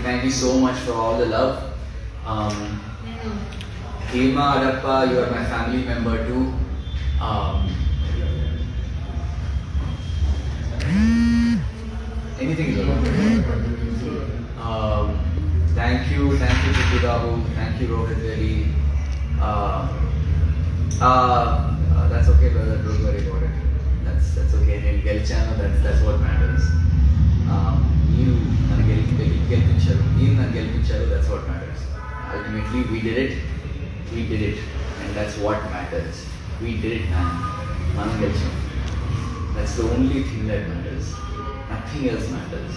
thank you so much for all the love. Hema Adappa, you are my family member too. Anything is okay. Thank you Chitti Babu, thank you Rohit Veli. That's okay brother, don't worry about it. That's okay. నేను గెలిచాను, that's what matters. మీరు నన్ను గెలిపించారు, that's what matters. Ultimately we did it and that's what matters. We did it man, మనం గెలిచాం. That's the only thing that matters. Nothing else matters.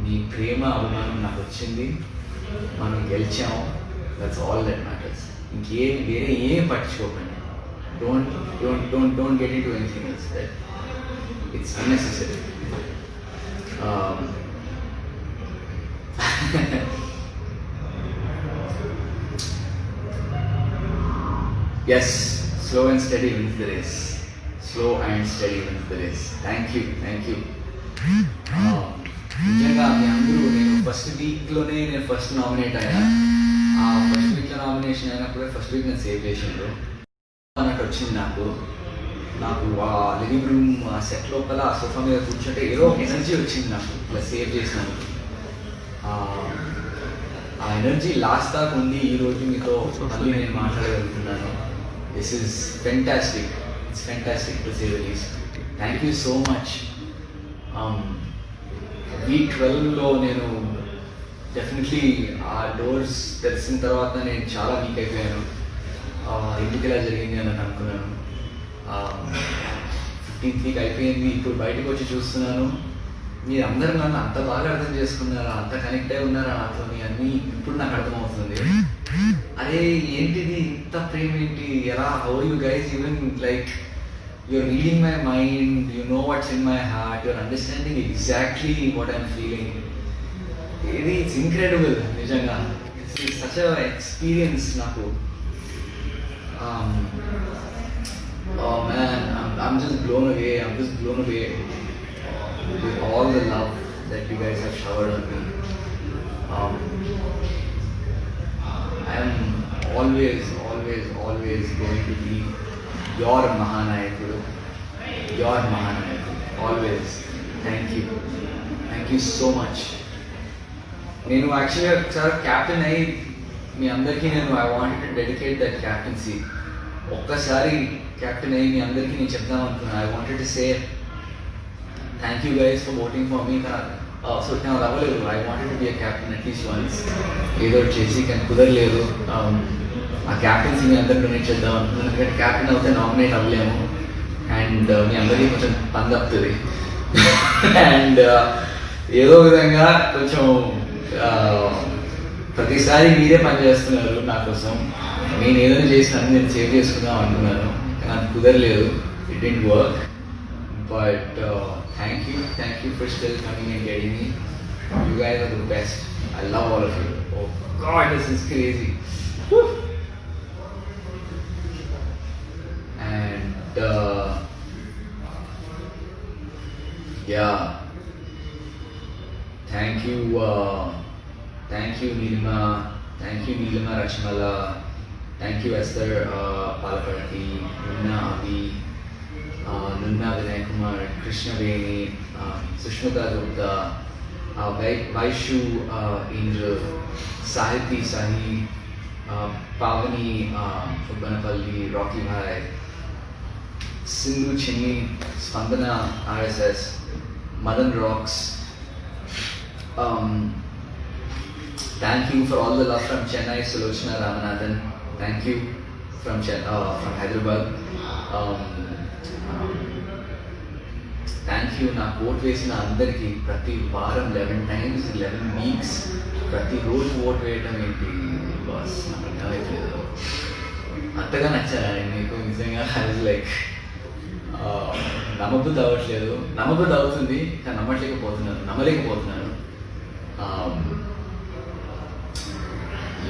మీ ప్రేమ అభిమానం నాకు వచ్చింది, మనం గెలిచాము, that's all that matters. వేరే ఏం పట్టించుకోకండి. Don't get into anything else. That it's unnecessary. Yes, slow and steady wins the race. Thank you. నిజంగా మీ అందరూ, నేను ఫస్ట్ వీక్లోనే నేను ఫస్ట్ నామినేట్ అయ్యా. ఆ ఫస్ట్ వీక్లో నామినేషన్ అయినప్పుడే ఫస్ట్ వీక్ నేను సేవ్ చేసిండు అన్నట్టు వచ్చింది నాకు ఆ లివింగ్ రూమ్ ఆ సెట్ లోపల ఆ సోఫా మీద కూర్చుంటే ఏదో ఒక ఎనర్జీ వచ్చింది నాకు, ఇలా సేవ్ చేసినందుకు. ఆ ఎనర్జీ లాస్ట్ దాకా ఉంది. ఈరోజు మీతో మళ్ళీ నేను మాట్లాడగలుగుతున్నాను. This is fantastic. It's fantastic to say the least. Thank you so much. Week 12లో నేను డెఫినెట్లీ ఆ డోర్స్ తెలిసిన తర్వాత నేను చాలా వీక్ అయిపోయాను. ఎందుకు ఇలా జరిగింది అని అనుకున్నాను. 15th వీక్ అయిపోయింది. ఇప్పుడు బయటకు వచ్చి చూస్తున్నాను, మీరు అందరూ నన్ను అంత బాగా అర్థం చేసుకున్నారా, అంత కనెక్ట్ అయి ఉన్నారా నాతో అన్నీ ఇప్పుడు నాకు అర్థమవుతుంది. అరే ఏంటిది ఇంత ప్రేమ ఏంటి, ఎలా, how you guys even like you're reading my mind, you know what's in my heart, you're understanding exactly what I'm feeling. It's incredible, nijanga. It's such an experience naku. Oh man, I'm just blown away with all the love that you guys have showered on me. I'm always going to be your Mahanayakudu, always. Thank you so much. నేను యాక్చువల్గా ఒకసారి captain అయ్యి మీ అందరికీ I wanted to dedicate that captaincy. ఒక్కసారి captain అయ్యి మీ అందరికీ నేను చెప్దాం అనుకున్నాను. I wanted to say thank you guys for voting for me. So నాకు అవ్వలేదు. I wanted to be a captain at least once. ఏదో చేసి కానీ కుదరలేదు. ఆ క్యాప్టెన్సీ మీ అందరికి డొనేట్ చేద్దాం అనుకున్నాను. ఎందుకంటే క్యాప్టెన్ అవుతే నామినేట్ అవ్వలేము అండ్ మీ అందరికీ కొంచెం పని తప్పుతుంది. అండ్ ఏదో విధంగా కొంచెం ప్రతిసారి మీరే పని చేస్తున్నారు నా కోసం. నేను ఏదైనా చేసినా నేను సేవ్ చేసుకుందాం అనుకున్నాను, నాకు కుదరలేదు. It didn't work. But thank you for still coming and getting me. You guys are the best. I love all of you. Oh god, this is crazy. Yeah, thank you Neelima Rachmala, thank you Esther Palapati, Nunna Avi, Nunna Vinay Kumar, Krishna Veni, Sushmita Gupta, Vaishu Angel, Sahiti Sahi, Pavani Ubbanapalli, Rocky Bhai, Sindhu Chinni, Spandana RSS, Madan Rocks. Thank you for all the love from Chennai, Sulochana Ramanathan. Thank you from Hyderabad. Thank you na vote వేసిన అందరికి. ప్రతి వారం 11 times 11 weeks ప్రతి రోజు vote వేయటం ఏంటి boss, నాకు అర్థమైతలేదు. అంతగా నచ్చారా మీకు నిజంగా? ఐ వాజ్ లైక్ నమ్మబుద్ధి అవ్వట్లేదు. నమ్మబుద్ధి అవుతుంది కానీ నమ్మలేకపోతున్నాను.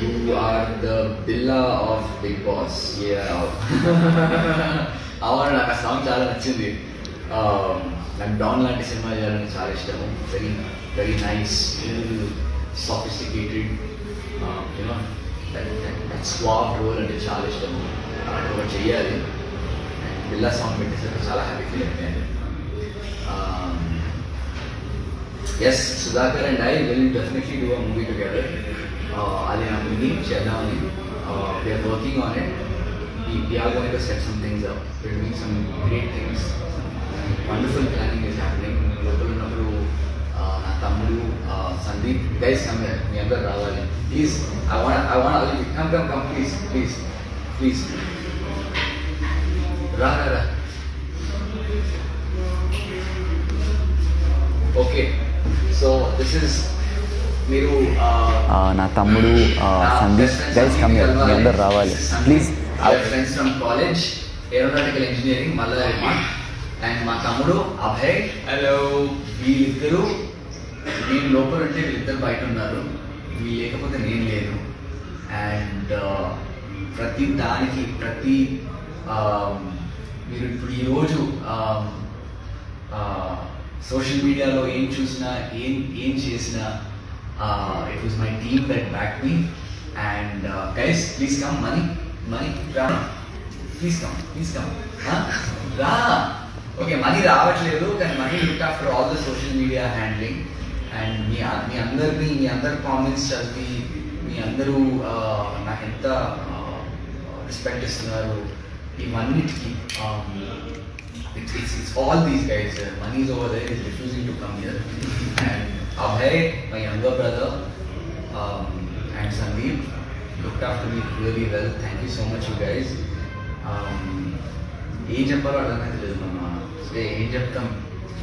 You are the Billa of Big Boss. Yeah. అవును, నాకు ఆ సాంగ్ చాలా నచ్చింది. నాకు డాన్ లాంటి సినిమా చేయాలని చాలా ఇష్టము. Very very nice, little sophisticated, that suave role అంటే చాలా ఇష్టం. అలాంటి ఒకటి చెయ్యాలి. బిల్లా సాంగ్ పెట్టేసరికి చాలా హ్యాపీ ఫీల్ అయిపోయాను. Yes, Sudhakar and I will definitely do a movie together. అది నా మూవీ చేద్దామని we're working on it. We are going to set some things up. We're doing some great things. Wonderful planning is happening. Local number, na tammudu, Sandeep, guys come here. Me andar ravali. Please, I want come, please. Ra. Okay, so this is మీరు నా తమ్ముడు Sandeep, guys come here, మీ అందరు రావాలి please. Our friends from college, aeronautical engineering, Malla Reddy, and మా తమ్ముడు Abhay. Hello. వీళ్ళిద్దరూ, నేను లోపల ఉంటే వీళ్ళిద్దరు బయట ఉన్నారు, వీళ్ళు లేకపోతే నేను లేదు. అండ్ ప్రతి దానికి మీరు ఇప్పుడు ఈరోజు సోషల్ మీడియాలో ఏం చూసినా, ఏం చేసినా, it was my team that backed me. And guys, please come. Money, ra. Please come. Ra. Okay, money రావట్లేదు, కానీ money looked after all the social media handling. And మీ అందరి కామెంట్స్ చదివి మీ అందరూ నాకు ఎంత రెస్పెక్ట్ ఇస్తున్నారు. ఇవన్నిటికీ it's all these guys. Money is over there, is refusing to come here. And Abhay, my younger brother, and Sandeep looked after me really well. Thank you so much, you guys. ఏం చెప్పాలో అర్థమైతే మమ్మ, ఏం చెప్తాం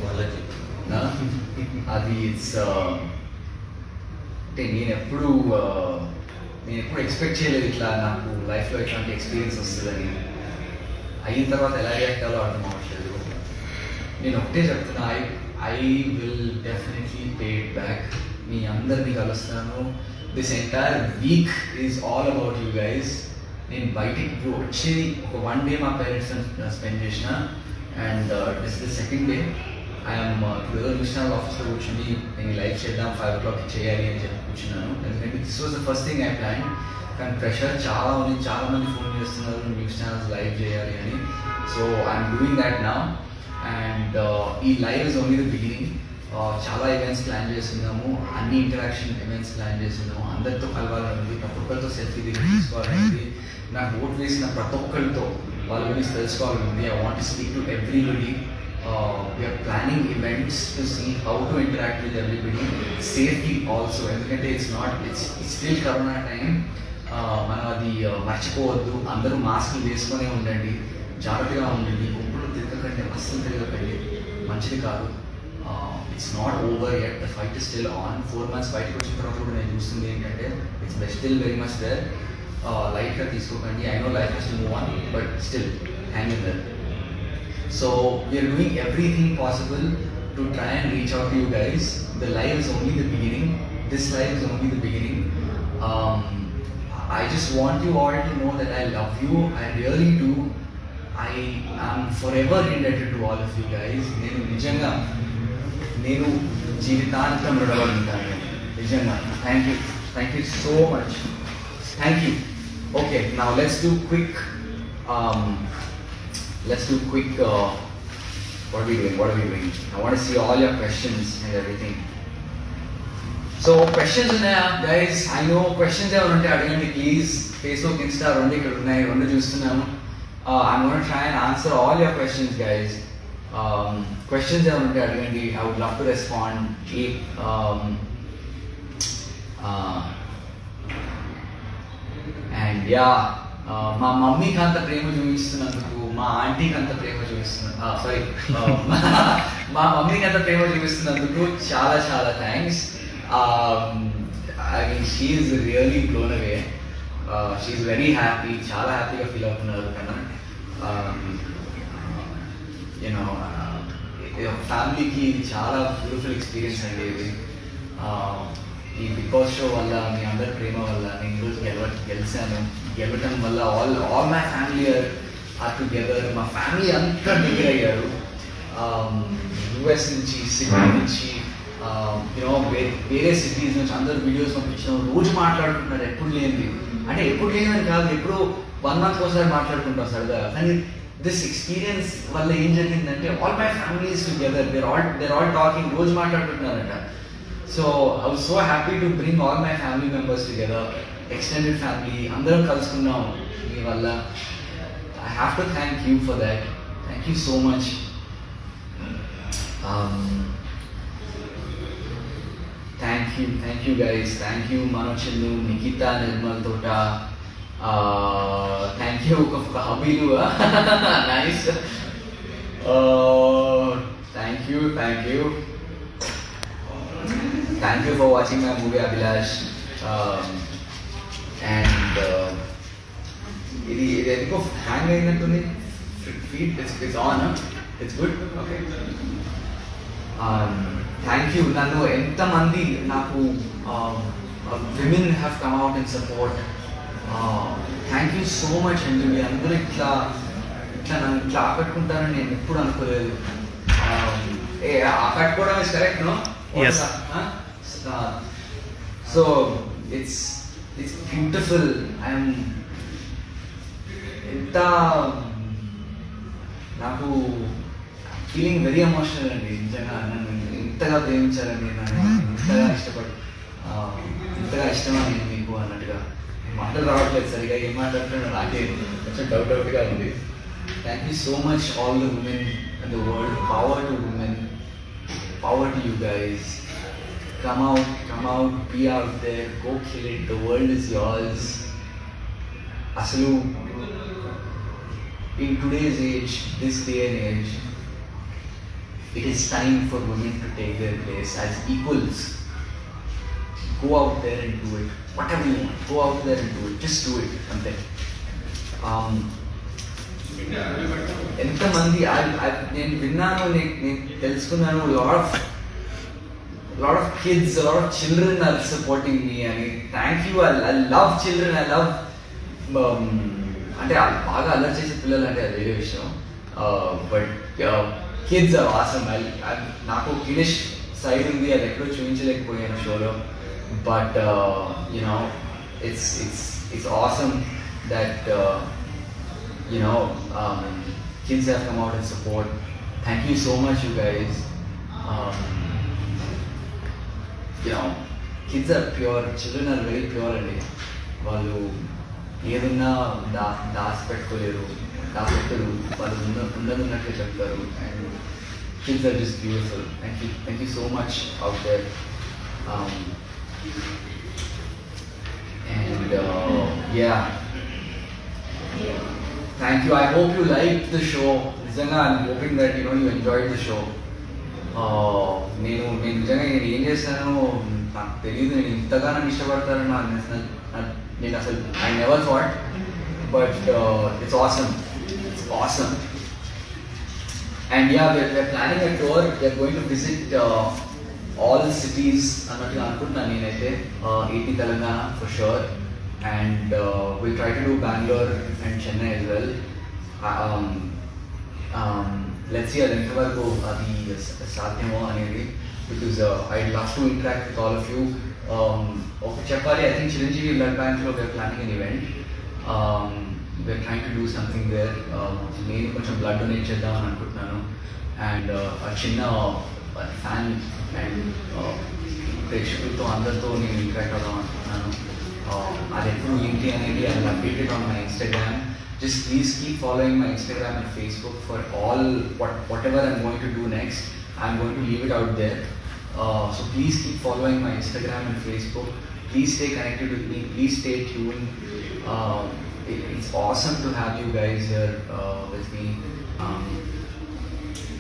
వాళ్ళకి. అది it's అంటే నేను ఎప్పుడు ఎక్స్పెక్ట్ చేయలేదు ఇట్లా నాకు లైఫ్లో ఇట్లాంటి ఎక్స్పీరియన్స్ వస్తుందని. అయిన తర్వాత ఎలా రియాక్ట్ అవ్వాలో అర్థం అవ్వట్లేదు. నేను ఒకటే చెప్తున్నా, I will definitely pay it back. మీ అందరినీ కలుస్తాను. This entire week is all about you guys. నేను బయటికి వచ్చి ఒక 1 day మా పేరెంట్స్ స్పెండ్ చేసిన. And this the second day I'm ఇప్పుడు న్యూస్ ఛానల్ ఆఫీస్లో కూర్చుని నేను లైవ్ చేద్దాం 5 o'clock చేయాలి అని చెప్పి కూర్చున్నాను. ఎందుకంటే this was the first thing I plan. కానీ ప్రెషర్ చాలా ఉంది, చాలా మంది ఫోన్ చేస్తున్నారు న్యూస్ ఛానల్స్ లైవ్ చేయాలి అని. So I'm doing that now. And ఈ live is only the beginning. చాలా ఈవెంట్స్ ప్లాన్ చేస్తున్నాము, అన్ని ఇంటరాక్షన్ ఈవెంట్స్ ప్లాన్ చేస్తున్నాము. అందరితో కలవాలని ఉంది, ప్రతి ఒక్కరితో సెల్ఫీ తీసుకోవాలని ఉంది, నాకు ఓట్ వేసిన ప్రతి ఒక్కరితో వాళ్ళ గురించి తెలుసుకోవాలని ఉంది. I want to speak to everybody. We're planning events to see how to interact with everybody safely also. ఎందుకంటే ఇట్స్ స్టిల్ కరోనా టైం. మనం అది మర్చిపోవద్దు. అందరూ మాస్కులు వేసుకొనే ఉండండి, జాగ్రత్తగా ఉండండి, గుంపులు తిరగకండి, అస్సలు తిరగకండి, మంచిది కాదు. It's not over yet, the fight is still on. 4 months బయటకు వచ్చిన తర్వాత కూడా నేను చూస్తుంది ఏంటంటే it's still very much there. లైట్గా తీసుకోకండి. I know life has to move on, but still hang in there. So we're doing everything possible to try and reach out to you guys. The live is only the beginning. This live is only the beginning. I just want you all to know that I love you. I really do. I am forever indebted to all of you guys. నేను జీవితాంతం రుణపడుతాను నిజంగా. Thank you so much. Thank you. Okay, now let's do quick what are we doing? I want to see all your questions and everything. So questions ఉన్నాయా guys? I know questions ఏమైనా ఉంటే అడగండి please. Facebook, Insta రెండు ఇక్కడ ఉన్నాయి, రెండు చూస్తున్నాము. I'm going to try and answer all your questions guys. Questions ఏమైనా ఉంటే అడగండి. I would love to respond. And yeah, మా మమ్మీకి అంత ప్రేమ చూపిస్తున్నందుకు, మా ఆంటీకి అంత ప్రేమ మా మమ్మీకి అంత ప్రేమ చూపిస్తున్నందుకు చాలా చాలా thanks. I mean, she is really blown away. She is very happy. చాలా హ్యాపీగా ఫీల్ అవుతున్నారు కన్నా. ఫ్యామిలీకి ఇది చాలా బ్యూటిఫుల్ ఎక్స్పీరియన్స్ అండి ఇది. ఈ బిగ్ బాస్ షో వల్ల, మీ అందరి ప్రేమ వల్ల నేను ఈరోజు గెలవటం వల్ల all my family are together. మా ఫ్యామిలీ అంతా దగ్గర అయ్యారు. యూఎస్ నుంచి, సిడ్నీ నుంచి, వేరే సిటీస్ నుంచి అందరు వీడియోస్ పంపించడం, రోజు మాట్లాడుకుంటున్నారు ఎప్పుడు లేనిది. అంటే ఎప్పుడు లేనిదని కాదు, ఎప్పుడు 1 month ఒకసారి మాట్లాడుకుంటాం సరదాగా. కానీ దిస్ ఎక్స్పీరియన్స్ వల్ల ఏం జరిగిందంటే all my families together, they're all talking, రోజు మాట్లాడుకుంటున్నారంట. So I was so happy to bring all my family members together, extended family అందరం కలుసుకున్నాం మీ వల్ల. I have to thank you for that. Thank you so much. Thank you guys. Thank you Manochindu, Nikita, Nirmal Tota. Thank you Habilu. Nice. Thank you. Thank you for watching my movie Abhilash. And it hang ayyinattundi feed. It's on, huh? It's good. Okay. Thank you. Nannu enta mandi naku women have come out in support. Thank you so much అండి. అందరూ ఇట్లా నన్ను ఇట్లా ఆకట్టుకుంటారని నేను ఎప్పుడు అనుకోలేదు. ఆకట్టుకోవడం is correct, no? Yes. So it's beautiful. ఎంత నాకు ఫీలింగ్ వెరీ ఎమోషనల్ అండి. నిజంగా నన్ను ఇంతగా ప్రేమించాలని, నన్ను ఇంతగా ఇంతగా ఇష్టమా నేను మీకు అన్నట్టుగా మాటలు రావట్లేదు సరిగా, ఏం మాట్లాడుతున్నా నాకే కొంచెం డౌట్గా ఉంది. Thank you so much all the women in the world. Power to women, power to you guys. Come out, be out there, go kill it. The world is yours. Asalu, in today's age, this day and age, it is time for women to take their place as equals. Go out there and do it. Whatever you want, go out there and do it. Just do it. Ante. ఎంతమంది నేను విన్నాను, నేను తెలుసుకున్నాను, lot of kids, a lot of children are supporting me. I mean, thank you. I love children. I love అంటే బాగా అల్లరి చేసే పిల్లలు అంటే అది వేరే విషయం. But kids are awesome. నాకు కిడిష్ సైడ్ ఉంది, అది ఎక్కడో చూపించలేకపోయాను షోలో. But you know it's awesome that kids have come out and support. Thank you so much, you guys. Kids are pure, children are very pure అండి. వాళ్ళు ఏదన్నా దాచిపెట్టుకోలేరు, వాళ్ళు ఉన్నట్లే చెప్తారు. And kids are just beautiful. Thank you so much out there. And yeah, thank you. I hope you liked the show. Nijanga, I'm hoping that you enjoyed the show. నేను నిజంగా ఏం చేస్తానో నాకు తెలియదు. నేను ఇంతగా నన్ను ఇష్టపడతానని నేను అసలు I never thought. But it's awesome. And yeah, we're planning a tour. We're going to visit all cities అన్నట్టుగా అనుకుంటున్నాను నేనైతే. AP Telangana for sure. And we'll try to do Bangalore and Chennai as well. Let's see అది ఎంతవరకు అది సాధ్యమో అనేది, because I'd love to interact with all of you. Okay, చెప్పాలి, I think Chiranjeevi Blood Bank లో we're planning an event. We're trying to do something there. నేను కొంచెం blood donate చేద్దామని అనుకుంటున్నాను. అండ్ చిన్న ఫ్యాన్ అండ్ ప్రేక్షకులతో అందరితో నేను ఇంటరాక్ట్ అవుదాం అనుకుంటున్నాను. అది ఎప్పుడు ఏంటి అనేది I will update it on my Instagram. Just please keep following my Instagram and Facebook for all whatever I'm going to do next. I'm going to leave it out there. So please keep following my Instagram and Facebook. Please stay connected with me. Please stay tuned. It's awesome to have you guys here with me.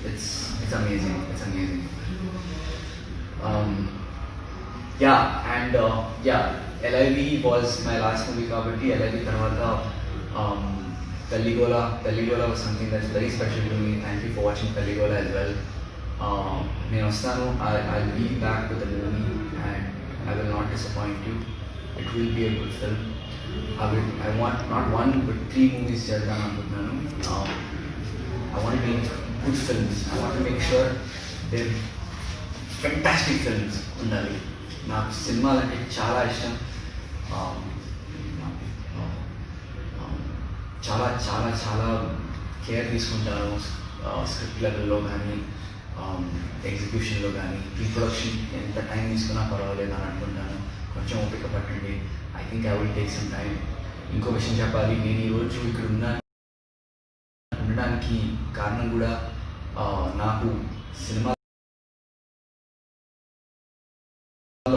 It's amazing. It's amazing. Yeah, and LIV was my last movie kabatti. LIV tarvata Pelligola was something that's very special to me. Thank you for watching Pelligola as well. I'll be back with a movie and I will not disappoint you. It will be a good film. I want not one but 3 movies chedam anukunnanu. I want to make good films. I want to make sure they're fantastic films ఉండాలి. నాకు సినిమాలు అంటే చాలా ఇష్టం. చాలా చాలా చాలా care తీసుకుంటాను స్క్రిప్ట్ లెవెల్లో కానీ ఎగ్జిక్యూషన్లో కానీ. ప్రీ ప్రొడక్షన్ ఎంత టైం తీసుకున్నా పర్వాలేదు అని అనుకుంటాను. కొంచెం ఓపిక పట్టండి. I think I will take some time. ఇంకో విషయం చెప్పాలి, నేను ఈరోజు ఇక్కడ ఉండడానికి కారణం కూడా నాకు సినిమాలో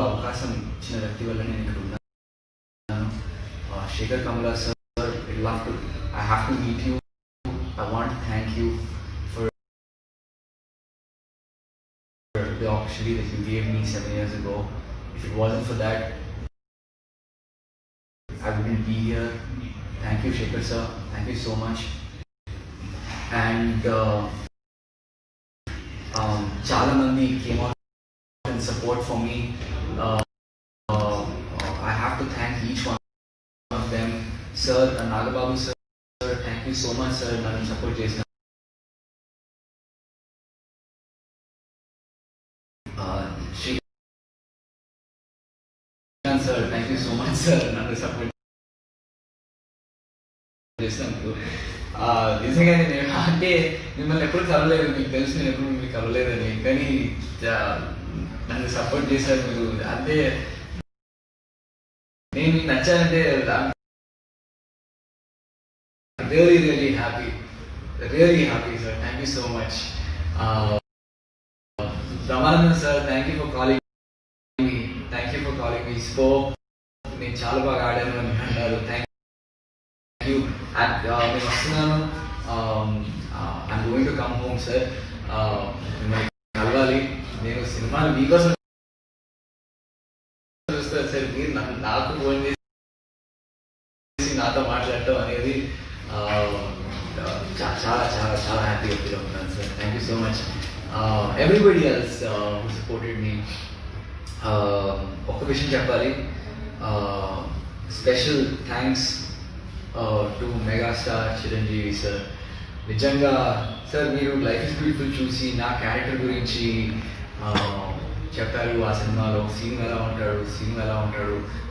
అవకాశం ఇచ్చిన వ్యక్తి వల్ల నేను ఇక్కడ ఉన్నాను. శేఖర్ కమలా sir, I have to meet you. I want to thank you for the opportunity that you gave me 7 years ago. If it wasn't for that, I wouldn't be here. Thank you, Shekhar sir. Thank you so much. And chala mandi came out and support for me. I have to thank each one of them. Sir, Nagababu sir, thank you so much sir. Nannu support chesina. Srikanth sir, thank you so much sir. Nannu support చేసినందుకు. నిజంగా నేను అంటే మిమ్మల్ని ఎప్పుడు కలవలేదు, మీకు తెలుసు నేను ఎప్పుడు మిమ్మల్ని కలవలేదని, కానీ నన్ను సపోర్ట్ చేశారు మీరు. అంటే నేను మీకు నచ్చానంటే really happy sir. Thank you so much. Ramanandan sir, thank you for calling me. Spoke, నేను చాలా బాగా ఆడాను అని అన్నారు. Thank you. నేను వస్తున్నాను. I'm going to come home sir. మిమ్మల్ని కలవాలి. నేను సినిమాలు మీకోసం చూస్తాను సార్. మీరు నాకు ఫోన్ చేసి నాతో మాట్లాడటం అనేది చాలా చాలా చాలా హ్యాపీగా ఫీల్ అవుతున్నాను sir. Thank you so much. Everybody else who supported me. ఒక్క విషయం చెప్పాలి, special thanks to megastar Chiranjeevi sir. నిజంగా సార్ మీరు లైఫ్ ఇస్ బ్యూటిఫుల్ చూసి నా క్యారెక్టర్ గురించి చెప్పారు. ఆ సినిమాలో సీన్ ఎలా ఉంటాడు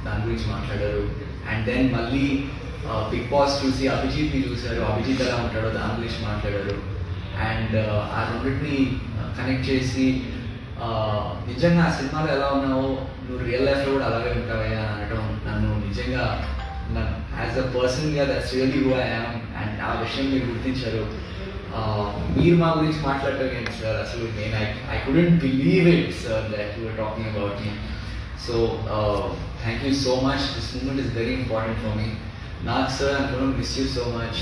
దాని గురించి మాట్లాడారు. అండ్ దెన్ మళ్ళీ బిగ్ బాస్ చూసి అభిజిత్ని చూశారు, అభిజిత్ ఎలా ఉంటాడో దాని గురించి మాట్లాడారు. అండ్ ఆ రెండింటిని కనెక్ట్ చేసి నిజంగా ఆ సినిమాలో ఎలా ఉన్నావో నువ్వు రియల్ లైఫ్లో కూడా అలాగే ఉంటావయ్యా అని అనడం నన్ను నిజంగా యాజ్ అ పర్సన్గా that's really who I am. And ఆ విషయం మీరు గుర్తించారు. మీరు మా గురించి మాట్లాడటం ఏంటి సార్, అసలు నేను I couldn't believe it sir that you are talking about me. So thank you so much. This moment is very important for me. Nag sir, I'm going to miss you so much.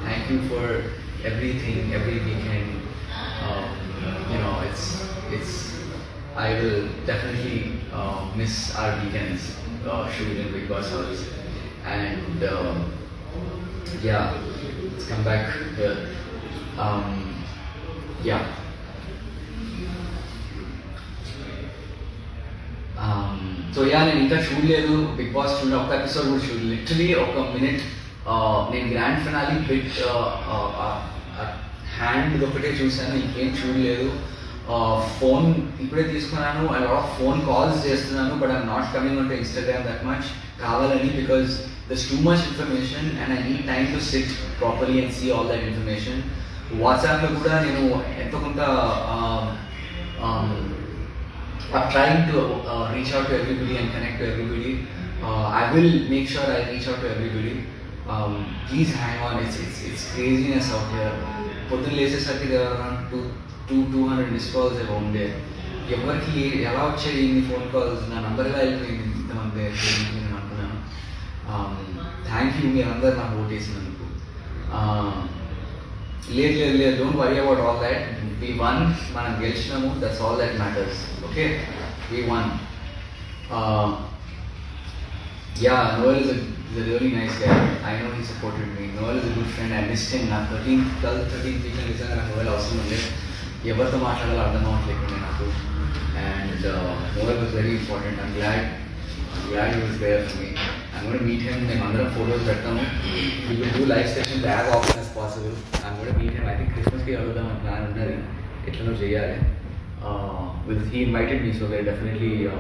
Thank you for everything, every weekend. It's. I will definitely miss our weekends shooting in Big Boss House. And yeah, let's come back here. Yeah. So నేను ఇంకా చూడలేదు big boss, ఒక్క episode కూడా చూడలేదు. Literally ఒక minute నేను grand finale bit hand ఒకటే చూశాను, ఇంకేం చూడలేదు. ఫోన్ ఇప్పుడే తీసుకున్నాను. I lot of phone calls చేస్తున్నాను, but I'm not coming on to Instagram that much కావాలని, because there's too much information and I need time to sit properly and see all that information. వాట్సాప్లో కూడా నేను ఎంతో కొంత I'm trying to reach out to everybody and connect to everybody. I will make sure I reach out to everybody. Please hang on. It's craziness out here. పొద్దున్న లేచేసరికి there are around 200 missed calls around there. ఎవరికి ఎలా వచ్చాయి ఇన్ని phone calls, నా number ఎలా వెళ్ళిపోయింది ఇంతమంది నేను అనుకున్నాను. థ్యాంక్ యూ మీరు అందరు నాకు ఓట్ వేసినందుకు. లేదు don't worry about all that. We won, మనం గెలిచినాము, that's all that matters. Okay, we won. Noel is a really nice guy. I know he supported me. Noel is a good friend. I missed him. నా 13th weekend నిజంగా నాకు Noel అవసరం ఉంది. ఎవరితో మాట్లాడాలో అర్థం అవ్వట్లేకుండా నాకు. And Noel was very important. I'm glad he was there for me. I'm going to meet him. మేము అందరం ఫోటోస్ పెడతాము. We will do live sessions as often as possible. I'm going to meet him. I think Christmasకి అడుగుదాం అని plan ఉన్నది, ఎట్లనో చేయాలి. he invited me, so we're definitely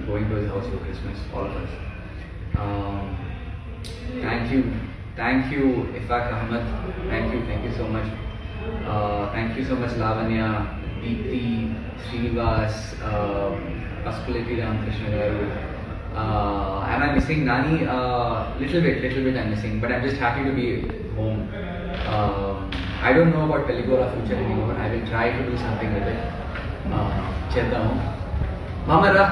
going to his house for Christmas, all of us. Um, thank you, Ifak Ahmed. Thank you so much. Thank you so much, Lavanya, Deepthi, Srinivas, Aspaliti Ramakrishna garu. And I'm missing Nani, little bit I'm missing, but I'm just happy to be home. I don't know about Peligola future anymore. I will try to do something with it. Cheddam. Mama, ra.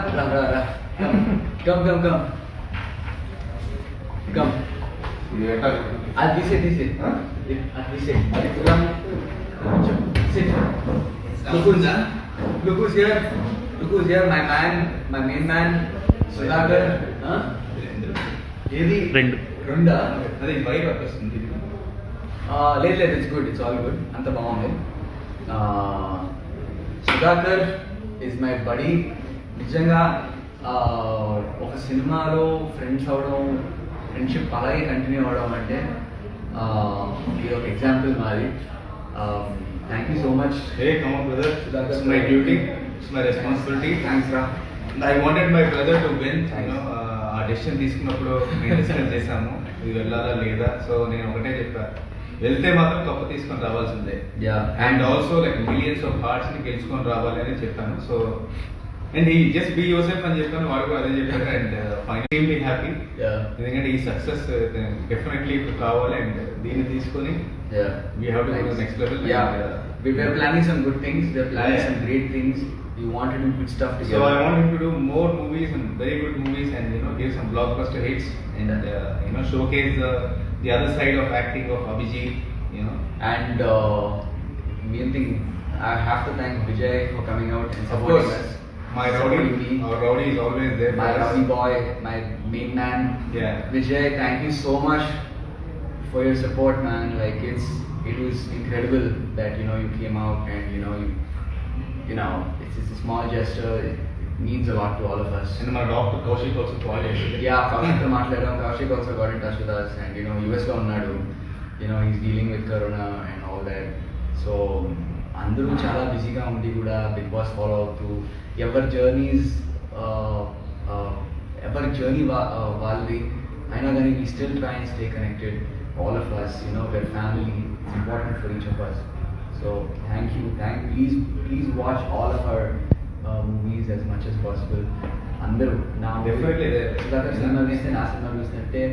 Come. This it. Sit. Look who's here, my main man, Sudhakar. Runda. అది బయట వస్తుంది. లేదు it's good, it's all good, అంత బాగుంది. Sudhakar is my body. నిజంగా ఒక సినిమాలో friends అవడం, ఫ్రెండ్షిప్ అలాగే కంటిన్యూ అవ్వడం అంటే ఇది ఒక ఎగ్జాంపుల్ మాది. Thank you so much. Hey, come on brother. It's my duty. It's my responsibility. Thanks రా. I wanted my brother to win. ఆ డెసిషన్ తీసుకున్నప్పుడు మేము డిస్కస్ చేసాము ఇది వెళ్ళాలా లేదా. సో నేను ఒకటే చెప్పాను, వెళ్తే మాత్రం కప్పు తీసుకొని రావాల్సిందే. And also like millions of hearts ని గెలుచుకొని రావాలి అని చెప్పాను. సో అండ్ ఈ జస్ట్ బీ యోర్సెల్ఫ్ అని చెప్పాను, వాడు కూడా అదే చెప్పారు. అండ్ ఫైనల్లీ హ్యాపీ, ఎందుకంటే ఈ సక్సెస్ డెఫినెట్లీ ఇప్పుడు కావాలి. అండ్ దీన్ని తీసుకొని we have to go to the next level. We were planning some good things. We are planning some great things. We want to do good stuff together. So I want him to do more movies and very good movies, and give some blockbuster hits, and showcase the other side of acting of Abhijit. And main thing, I have to thank Vijay for coming out and supporting us. My rowdy, our rowdy is always there. My rowdy boy, my main man. Vijay, thank you so much for your support, man. Like it was incredible that you came out, and it's a small gesture. It means a lot to all of us. And my doctor Kaushik also called yesterday. Kaushik to maatladam. Kaushik also got in touch with us, and US lo unnadu. He's dealing with corona and all that. So అందరూ చాలా బిజీగా ఉండి కూడా big boss follow అవుతూ ఎవరి journey వాళ్ళది అయినా కానీ we still try and stay connected. All of us, we're family. It's important for each of us. So thank you. Please watch all of our movies as much as possible. Andaru now definitely there. Sudhakar cinema చూస్తే నా cinema చూసినట్టే,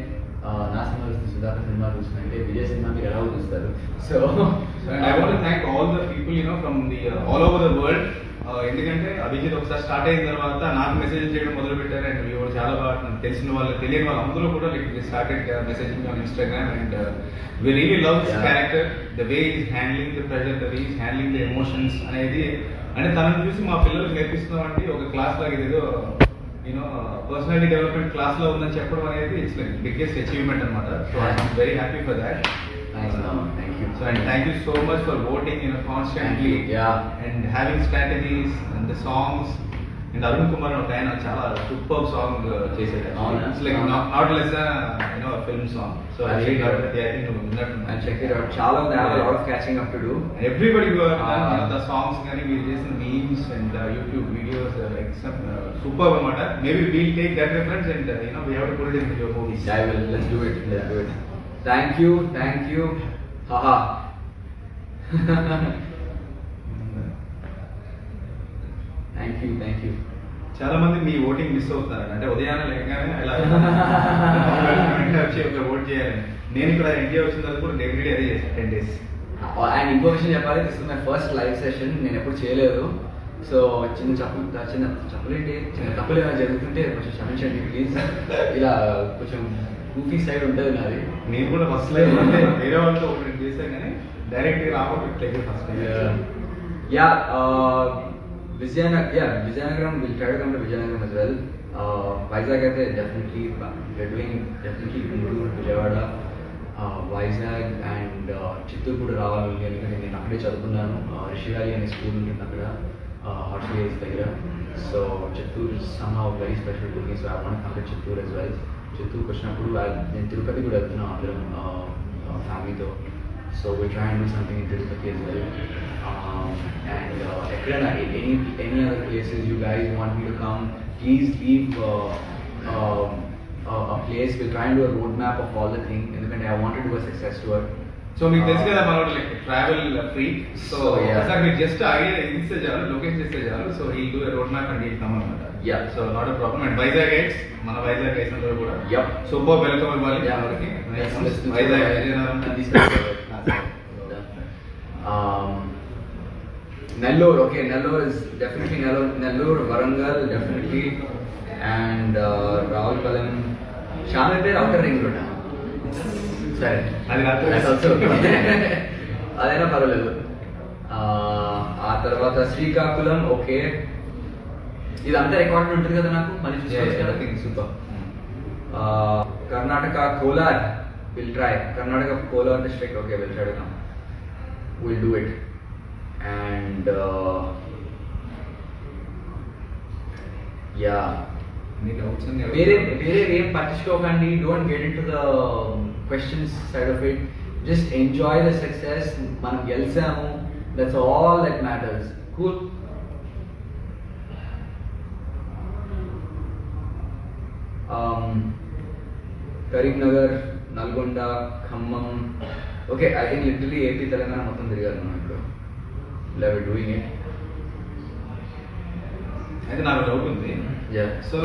నా cinema చూస్తే Sudhakar cinema చూసినట్టే Vijay cinema మీరు ఎలా చూస్తారు. So I want to thank all the people from the all over the world. ఎందుకంటే అభిజిత్ ఒకసారి స్టార్ట్ అయిన తర్వాత నాకు మెసేజ్ చేయడం మొదలు పెట్టారు. అండ్ ఎవరు చాలా బాగా తెలిసిన వాళ్ళు, తెలియని వాళ్ళు అందరూ కూడా started messaging on Instagram. And we really love his character, the way he's handling the pressure, the way he's handling the emotions అనేది. అంటే తనను చూసి మా పిల్లలకు నేర్పిస్తున్నాం అంటే ఒక క్లాస్ లాగా ఏదో పర్సనాలిటీ డెవలప్మెంట్ క్లాస్ లో ఉందని చెప్పడం అనేది ఇట్స్ లైక్ బిగ్గెస్ట్ అచీవ్మెంట్ అనమాట. So I'm very happy for that. Thank you. So and thank you so much for voting constantly. And having strategies and the songs. And Arun Kumar ఒక ఆయన చాలా super song చేశాడు. It's like not less than a film song. So I think I'll check it out. Chala I have a lot of catching up to do. Everybody who have the songs కానీ we listen memes and YouTube videos like super amata. Maybe we'll take that reference and we have to put it into your movies. I will. Let's do it. Thank you. Haha. Thank you. చాలా మంది మీ voting miss అవుతున్నారు. అంటే ఉదయాన్నే లేకగానే ఇలా వచ్చి ఒక vote చేయాలని. నేను ఇక్కడ ఇండియా వచ్చిన తర్వాత కూడా ఎవ్రీడే అదే చేశాను 10 days. అండ్ ఇంకో విషయం చెప్పాలి, this is my first live session. నేను ఎప్పుడు చేయలేదు. సో చిన్న తప్పులు ఏమైనా జరుగుతుంటే కొంచెం క్షమించండి ప్లీజ్. ఇలా కొంచెం గూఫీ సైడ్ ఉంటుంది నాది. నేను కూడా ఫస్ట్ లైవ్ అంటే వేరే వాళ్ళతో ఒకటి చేశాను కానీ డైరెక్ట్గా రాబోతుంది first time. Vizianagaram, we'll try to come to Vizianagaram as well. Vizag అయితే definitely Guntur, Vijayawada, Vizag and Chittoor కూడా రావాలి. ఎందుకంటే నేను అక్కడే చదువుకున్నాను. రిషిగాలి అనే స్కూల్ ఉంటుంది అక్కడ, హాట్ స్పేస్ దగ్గర. So Chittoor is somehow very special to me, so I want to come to Chittoor as well. Chittoorకి వచ్చినప్పుడు నేను తిరుపతి కూడా వెళ్తున్నాను అందరం ఫ్యామిలీతో. So we'll try and do something in Tirupati as well. And any other places you guys want me to come, please leave a place. We'll try and do a roadmap of all the things. ఎందుకంటే I want to do a success tour. So మీకు తెలుసు కదా మనోడు like travel free. So yeah. Sir మీరు just idea ఇస్తే చాలు, location ఇస్తే చాలు. So he'll do road map and he'll come అనమాట. Yeah. So not a problem. And Vizag guides, మన వైజాగ్ గైడ్స్ అందరూ కూడా Yep. సూపర్ వెల్కమ్ ఇవ్వాలి Yeah. మనకి. Let's do Vizag that. Vizianagaram. Nellore, okay, Nellore is definitely Nellore, Varangal definitely, and Ravupalam, Shamirpet outer ring road. Sorry, అది కాదు. that's also అదైనా పర్వాలేదు. ఆ తర్వాత శ్రీకాకుళం, ఓకే, ఇదంతా రికార్డ్ ఉంటుంది కదా నాకు మళ్ళీ చూసుకోవచ్చు కదా. Super. Karnataka Kolar, will try. Karnataka Kolar district, okay, will try to come, will do it. And yeah, వేరే ఏం పట్టించుకోకండి. Don't get in to the questions side of it. Just enjoy the success. మనం గెలిచాము, that's all that matters. Cool. Karimnagar, Nalgonda, Khammam, okay, I think literally AP Telangana మొత్తం తిరిగారు మనం ఇప్పుడు. Love doing it. అయితే నాకు డౌట్ ఉంది. Yeah. సో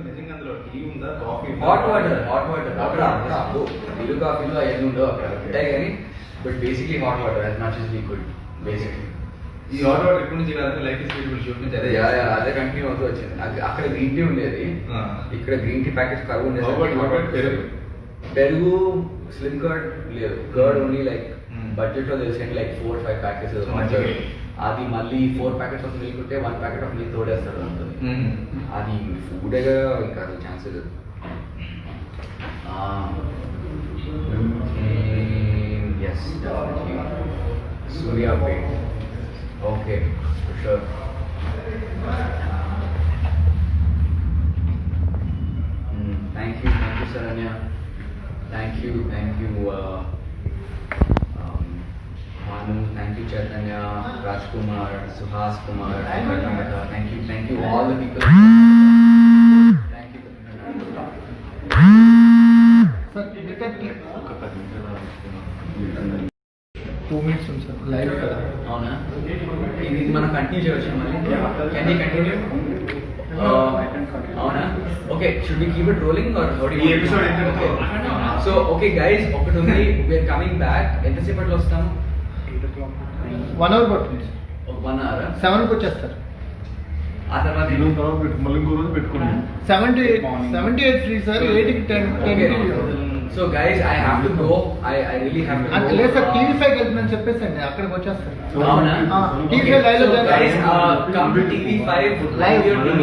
నిజంగా అందులో టీ ఉందా, కాఫీ? హాట్ వాటర్ అక్కడ ఇల్లు కాఫీలో అవన్నీ ఉండవు అక్కడ, ఉంటాయి కానీ but basically hot water as much as we could basically. ఈ హాట్ వాటర్ ఎప్పటి నుంచి కాదంటే లైఫ్ ఇస్ బ్యూటిఫుల్ షూట్ నుంచి అదే. అదే కంటిన్యూ అవుతూ వచ్చింది. అక్కడ గ్రీన్ టీ ఉండేది, ఇక్కడ గ్రీన్ టీ ప్యాకెట్స్ కరువు ఉండేది. పెరుగు స్లిమ్ కర్డ్ లేదు, కర్డ్ ఓన్లీ లైక్ బడ్జెట్ లో తెలిసి లైక్ 4-5 ప్యాకెట్స్. అది మళ్ళీ 4 ప్యాకెట్స్ ఆఫ్ మిల్క్ ఉంటే 1 ప్యాకెట్ ఆఫ్ మిల్క్ తోడేస్తారు ఉంటుంది. అది ఫుడ్ ఇంకా అసలు ఛాన్స్ లేదు. Yes, Suryapet, okay, sure. Thank you Saranya. Thank you Manu, thank you Chaitanya, Rajkumar, Suhas Kumar, Karnataka. Thank you all the people. Thank you. Sir, 2 minutes ఉంది sir, live కదా. అవునా, ఇది మనం కంటిన్యూ చేయవచ్చు మళ్ళీ. Can you continue? అవునా, okay. Should we keep it rolling or how do you? ఈ episode ఎంత? సో ఓకే గైస్, ఒకటి ఉంది, వి ఆర్ కమింగ్ బ్యాక్. ఎంతసేపట్లో వస్తాము? 1 hour పడుతుంది. 1 hour 7కి వచ్చేస్తారు. ఆ తర్వాత మళ్ళీ ఇంకో రోజు పెట్టుకున్నాం. 78 ఫ్రీ సార్, 8కి 10. So guys, I have to go. I really have to అంటే గో. లేదు సార్, TV5 వెళ్తుందని చెప్పేసండి, అక్కడికి వచ్చేస్తారు. అవునా? TV5 లైవ్ లో guys, come to TV5 live your TV.